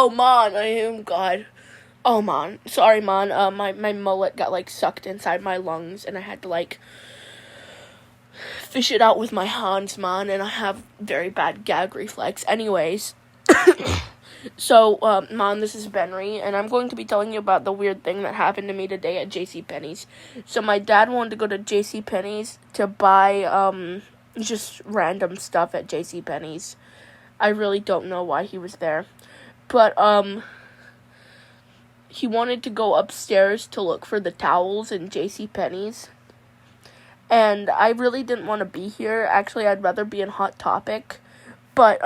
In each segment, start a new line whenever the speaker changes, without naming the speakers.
Oh, man, God. Oh, man. Sorry, man. My mullet got, like, sucked inside my lungs, and I had to, like, fish it out with my hands, man, and I have very bad gag reflex. Anyways, so, man, this is Benry, and I'm going to be telling you about the weird thing that happened to me today at JCPENNY's. So, my dad wanted to go to JCPENNY's to buy, just random stuff at JCPENNY's. I really don't know why he was there. But, he wanted to go upstairs to look for the towels in JCPENNY's. And I really didn't want to be here. Actually, I'd rather be in Hot Topic. But,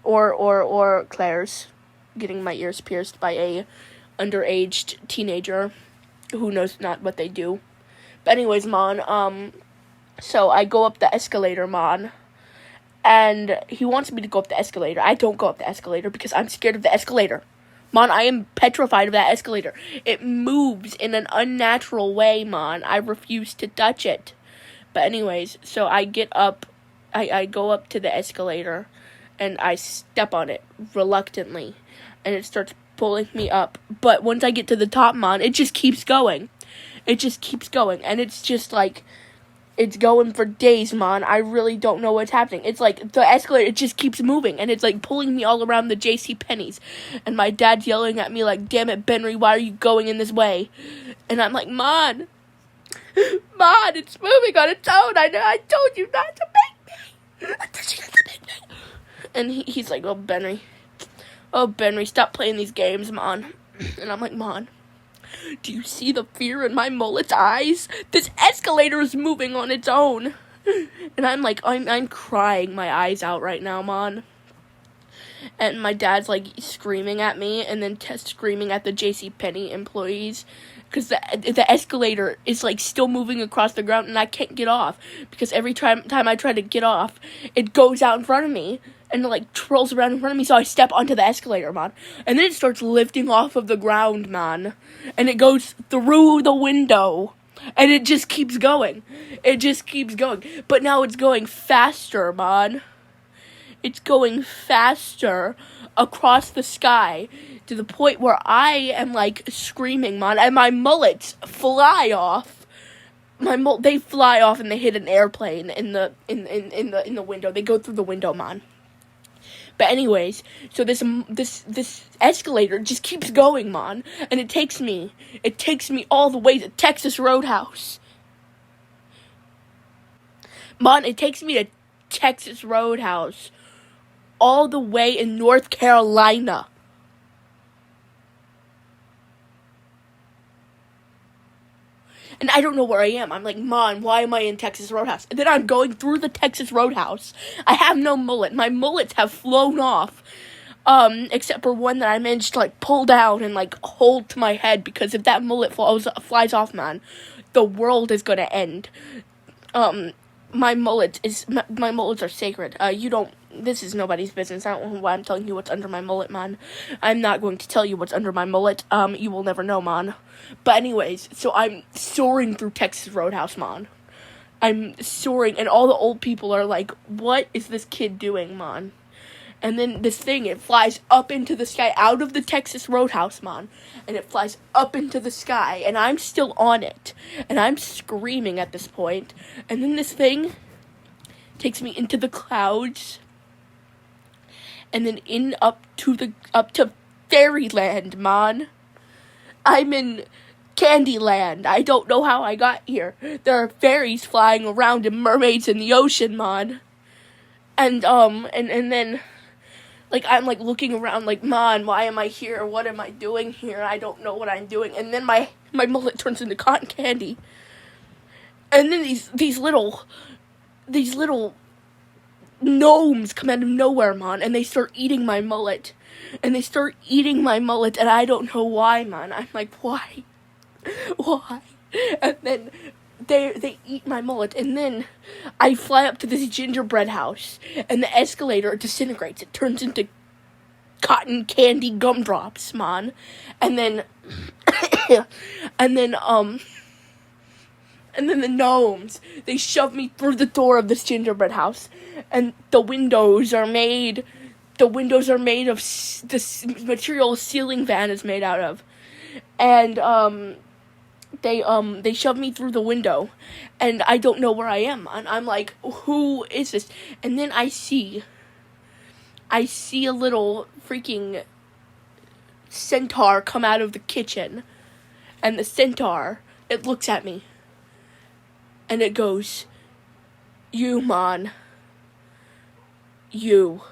or Claire's, getting my ears pierced by a underaged teenager who knows not what they do. But anyways, man, so I go up the escalator, man. And he wants me to go up the escalator. I don't go up the escalator because I'm scared of the escalator. Man, I am petrified of that escalator. It moves in an unnatural way, man. I refuse to touch it. But anyways, so I get up, I go up to the escalator, and I step on it reluctantly. And it starts pulling me up. But once I get to the top, man, it just keeps going. It just keeps going. And it's just like, it's going for days, man. I really don't know what's happening. It's like the escalator, it just keeps moving. And it's like pulling me all around the JCPENNY's. And my dad's yelling at me like, damn it, Benry, why are you going in this way? And I'm like, Man, it's moving on its own. I told you not to make me. I told you not to make me. And he's like, oh, Benry, stop playing these games, man. And I'm like, Man, do you see the fear in my mullet's eyes? This escalator is moving on its own. And I'm like, I'm crying my eyes out right now, man. And my dad's like screaming at me and then screaming at the JCPenney employees. Because the escalator is like still moving across the ground and I can't get off. Because every time I try to get off, it goes out in front of me. And it, like, twirls around in front of me, so I step onto the escalator, man. And then it starts lifting off of the ground, man. And it goes through the window. And it just keeps going. It just keeps going. But now it's going faster, man. It's going faster across the sky to the point where I am, like, screaming, man. And my mullets fly off. They fly off and they hit an airplane in the window. They go through the window, man. But anyways, so this escalator just keeps going, man, and it takes me all the way to Texas Roadhouse. Man, it takes me to Texas Roadhouse, all the way in North Carolina. And I don't know where I am. I'm like, Man, why am I in Texas Roadhouse? And then I'm going through the Texas Roadhouse. I have no mullet. My mullets have flown off. Except for one that I managed to, like, pull down and, like, hold to my head. Because if that mullet flies off, man, the world is gonna end. My mullets are sacred. This is nobody's business. I don't know why I'm telling you what's under my mullet, man. I'm not going to tell you what's under my mullet. You will never know, man. But anyways, so I'm soaring through Texas Roadhouse, man. I'm soaring, and all the old people are like, what is this kid doing, man? And then this thing, it flies up into the sky, out of the Texas Roadhouse, man. And it flies up into the sky, and I'm still on it. And I'm screaming at this point. And then this thing takes me into the clouds. And then up to Fairyland, man. I'm in Candyland. I don't know how I got here. There are fairies flying around and mermaids in the ocean, man. And then, like, I'm, like, looking around, like, Man, why am I here? What am I doing here? I don't know what I'm doing. And then my mullet turns into cotton candy. And then these little gnomes come out of nowhere, man, and they start eating my mullet. And I don't know why, man. I'm like, why? Why? And then they eat my mullet, and then I fly up to this gingerbread house, and the escalator disintegrates. It turns into cotton candy gumdrops, man. And then the gnomes, they shove me through the door of this gingerbread house, and the windows are made the windows are made of this material a ceiling fan is made out of. And, they shove me through the window, and I don't know where I am. And I'm like, who is this? And then I see a little freaking centaur come out of the kitchen. And the centaur, it looks at me. And it goes, "You, man. You."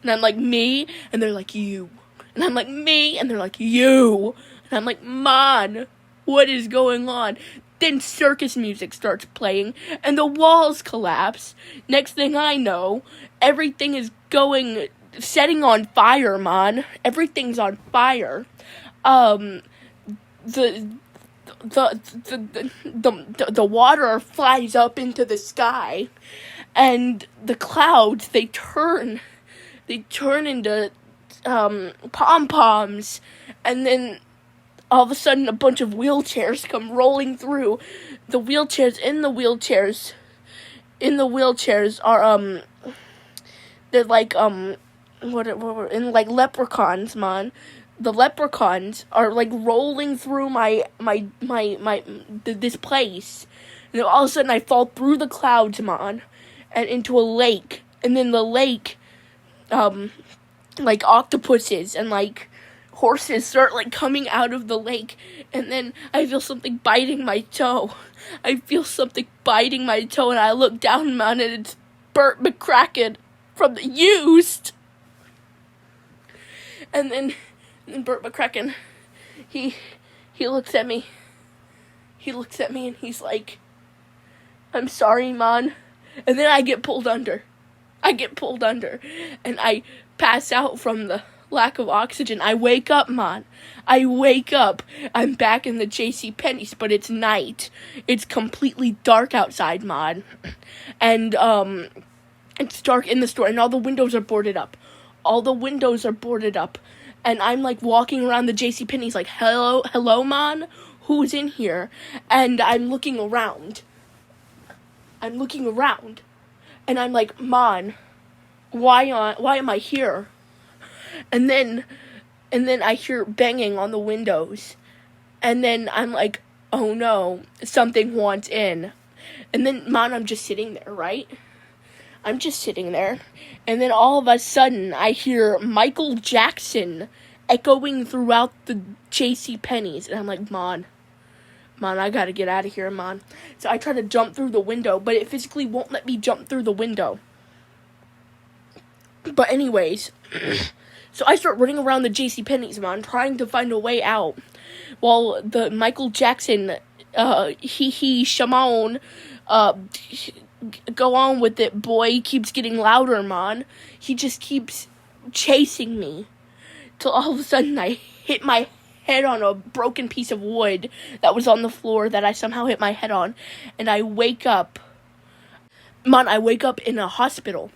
And I'm like, "Me?" And they're like, "You." And I'm like, "Me?" And they're like, "You." And I'm like, "Man, what is going on?" Then circus music starts playing, and the walls collapse. Next thing I know, everything is setting on fire, man. Everything's on fire. The water flies up into the sky, and the clouds, they turn into pom-poms, and then all of a sudden a bunch of wheelchairs come rolling through. The wheelchairs are they're like in like leprechauns, man. The leprechauns are like rolling through this place, and then all of a sudden I fall through the clouds, man, and into a lake. And then the lake, like octopuses and like horses start like coming out of the lake, and then I feel something biting my toe. And I look down, man, and it's Bert McCracken from the Used. And then Bert McCracken, he looks at me. And he's like, "I'm sorry, man." And then I get pulled under. And I pass out from the lack of oxygen. I wake up, man. I'm back in the JCPENNY's, but it's night. It's completely dark outside, man. And, it's dark in the store, and all the windows are boarded up. And I'm, like, walking around the JCPENNY's like, hello, man? Who's in here? And I'm looking around. And I'm like, "Man, why am I here?" And then I hear banging on the windows. And then I'm like, "Oh no, something wants in." And then, man, I'm just sitting there, right? And then all of a sudden, I hear Michael Jackson echoing throughout the JCPENNY's. And I'm like, man, I gotta get out of here, man. So I try to jump through the window, but it physically won't let me jump through the window. But anyways, so I start running around the JCPENNY's, man, trying to find a way out. While the Michael Jackson, Shimon, go on with it, boy, keeps getting louder, man. He just keeps chasing me. Till all of a sudden I hit my head on a broken piece of wood that was on the floor that I somehow hit my head on. And I wake up. Man, I wake up in a hospital.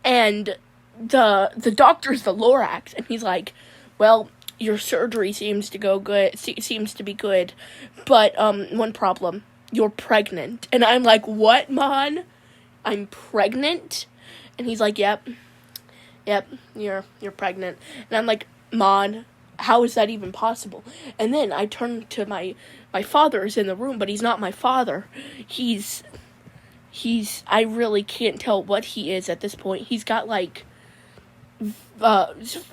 And the doctor's the Lorax. And he's like, "Well, your surgery seems to be good. But, one problem. You're pregnant." And I'm like, "What, man? I'm pregnant?" And he's like, Yep, you're pregnant." And I'm like, "Man, how is that even possible?" And then I turn to my father is in the room, but he's not my father. I really can't tell what he is at this point. He's got like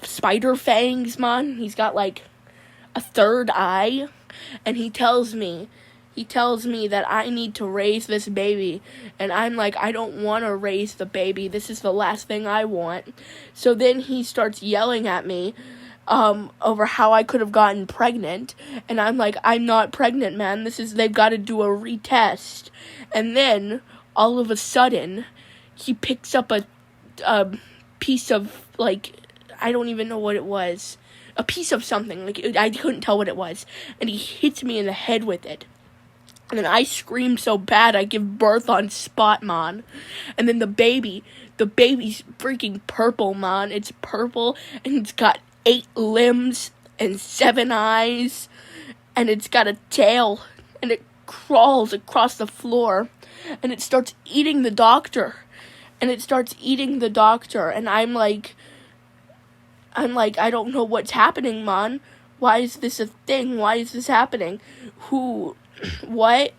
spider fangs, man. He's got like a third eye, and he tells me that I need to raise this baby. And I'm like, "I don't want to raise the baby. This is the last thing I want." So then he starts yelling at me over how I could have gotten pregnant. And I'm like, "I'm not pregnant, man. They've got to do a retest." And then, all of a sudden, he picks up a piece of, like, I don't even know what it was. A piece of something. Like, I couldn't tell what it was. And he hits me in the head with it. And then I scream so bad I give birth on spot, man. And then the baby's freaking purple, man. It's purple, and it's got 8 limbs and 7 eyes. And it's got a tail, and it crawls across the floor. And it starts eating the doctor. and it starts eating the doctor, and I'm like, I don't know what's happening, man. Why is this a thing? Why is this happening? What?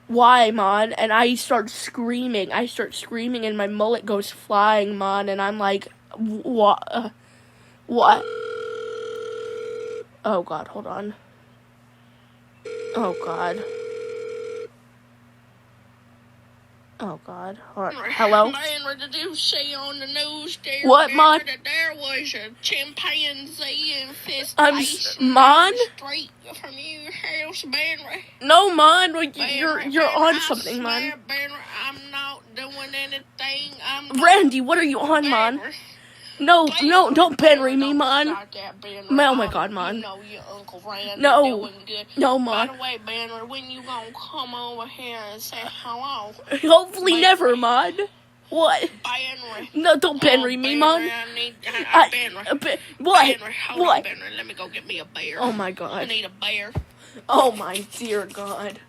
Why, man? And I start screaming, and my mullet goes flying, man, and I'm like, what? What? Oh, God, hold on. Oh, God. Oh, God. Hello?
Man, did you see on the news there?
What, man?
That there was a chimpanzee infestation
man?
straight from your house, Benry.
No, man. You're on something, man.
Benry, I'm not doing anything.
Randy, what are you on, man? No, don't Benry me, man. Oh my God, man.
You know your Uncle Randy
No,
doing good.
no, man.
By the way, Benry, when you gonna come over here and say hello?
Hopefully
Benry.
never, man. What?
Benry.
No, don't Benry me, man.
Benry.
What?
Benry, hold
What?
on, Benry. Let me go get me a bear.
Oh my
I
God.
need a bear.
Oh my dear God.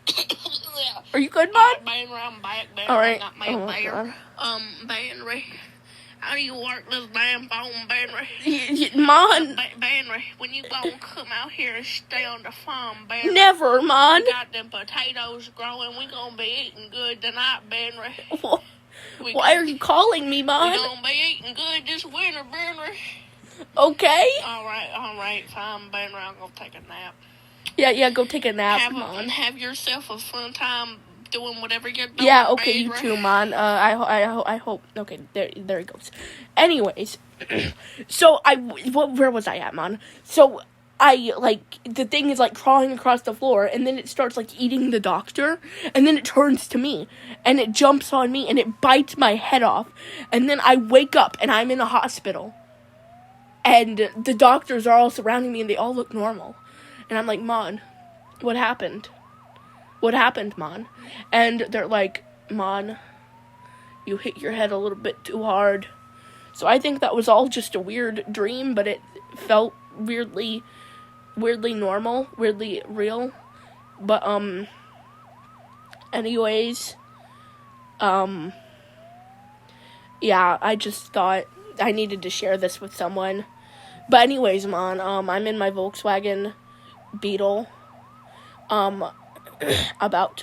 Yeah.
Are you good, man?
Benry, I'm back. Benry,
All right.
I got me
Oh
a
my
bear.
God.
Benry. How do you work this damn phone, Benry?
Man.
Benry, when you gonna come out here and stay on the farm, Benry?
Never, man.
We got them potatoes growing. We gonna be eating good tonight, Benry.
Why are you calling me, man?
We gonna be eating good this winter, Benry.
Okay.
All right, fine, Benry. I'm gonna take a nap.
Yeah, go take a nap, man.
Have yourself a fun time doing whatever you're doing.
Yeah, okay,
Benry.
you too, man. I hope. Okay, there he goes. Anyways, so where was I at, man? So the thing is crawling across the floor, and then it starts eating the doctor, and then it turns to me, and it jumps on me, and it bites my head off, and then I wake up, and I'm in a hospital, and the doctors are all surrounding me, and they all look normal, and I'm like, man, what happened? What happened, man? And they're like, man, you hit your head a little bit too hard. So I think that was all just a weird dream, but it felt weirdly normal, weirdly real. But, anyways, yeah, I just thought I needed to share this with someone. But anyways, man, I'm in my Volkswagen Beetle, about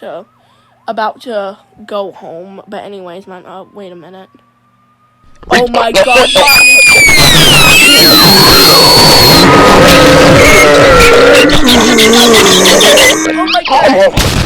to go home. But anyways, man, wait a minute. Oh my God, oh my God.